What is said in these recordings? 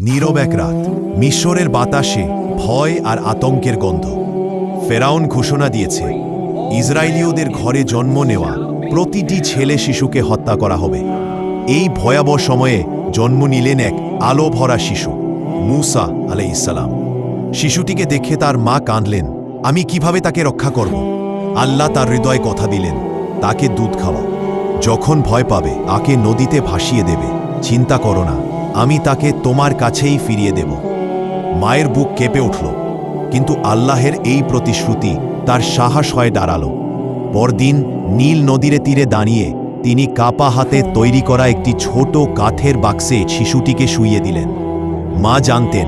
নীরব এক রাত, মিশরের বাতাসে ভয় আর আতঙ্কের গন্ধ। ফেরাউন ঘোষণা দিয়েছে, ইসরায়েলীয়দের ঘরে জন্ম নেওয়া প্রতিটি ছেলে শিশুকে হত্যা করা হবে। এই ভয়াবহ সময়ে জন্ম নিলেন এক আলো ভরা শিশু, মূসা আলাইহিস সালাম। শিশুটিকে দেখে তার মা কাঁদলেন, আমি কিভাবে তাকে রক্ষা করব? আল্লাহ তার হৃদয়ে কথা দিলেন, তাকে দুধ খাওয়াও। যখন ভয় পাবে তাকে নদীতে ভাসিয়ে দেবে, চিন্তা করো না, আমি তাকে তোমার কাছেই ফিরিয়ে দেব। মায়ের বুক কেঁপে উঠল, কিন্তু আল্লাহের এই প্রতিশ্রুতি তার সাহস হয়ে দাঁড়াল। পরদিন নীল নদীর তীরে দাঁড়িয়ে তিনি কাপা হাতে তৈরি করা একটি ছোট কাঠের বাক্সে শিশুটিকে শুইয়ে দিলেন। মা জানতেন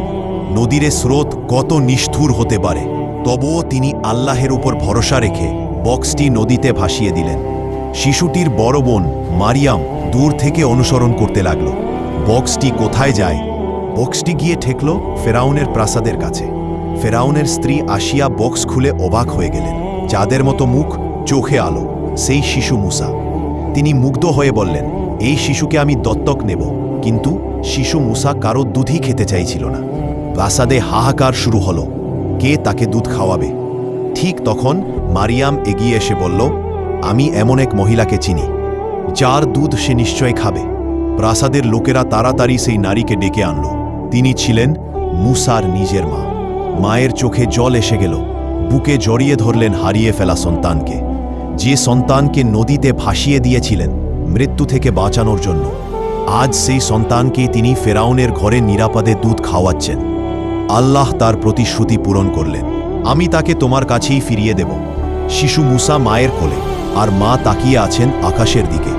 নদীর স্রোত কত নিষ্ঠুর হতে পারে, তবুও তিনি আল্লাহের উপর ভরসা রেখে বক্সটি নদীতে ভাসিয়ে দিলেন। শিশুটির বড় বোন মারিয়াম দূর থেকে অনুসরণ করতে লাগল। বক্সটি কোথায় যায়? বক্সটি গিয়ে ঠেকল ফেরাউনের প্রাসাদের কাছে। ফেরাউনের স্ত্রী আসিয়া বক্স খুলে অবাক হয়ে গেলেন। চাঁদের মতো মুখ, চোখে আলো, সেই শিশু মূসা। তিনি মুগ্ধ হয়ে বললেন, এই শিশুকে আমি দত্তক নেব। কিন্তু শিশু মূসা কারো দুধই খেতে চাইছিল না। প্রাসাদে হাহাকার শুরু হলো, কে তাকে দুধ খাওয়াবে? ঠিক তখন মারিয়াম এগিয়ে এসে বলল, আমি এমন এক মহিলাকে চিনি, যার দুধ সে নিশ্চয় খাবে। প্রাসাদের লোকেরা তাড়াতাড়ি সেই নারীকে ডেকে আনল। তিনি ছিলেন মূসার নিজের মা। মায়ের চোখে জল এসে গেল, বুকে জড়িয়ে ধরলেন হারিয়ে ফেলা সন্তানকে, যে সন্তানকে নদীতে ভাসিয়ে দিয়েছিলেন মৃত্যু থেকে বাঁচানোর জন্য। আজ সেই সন্তানকেই তিনি ফেরাউনের ঘরে নিরাপদে দুধ খাওয়াচ্ছেন। আল্লাহ তার প্রতিশ্রুতি পূরণ করলেন, আমি তাকে তোমার কাছেই ফিরিয়ে দেব। শিশু মূসা মায়ের কোলে, আর মা তাকিয়ে আছেন আকাশের দিকে।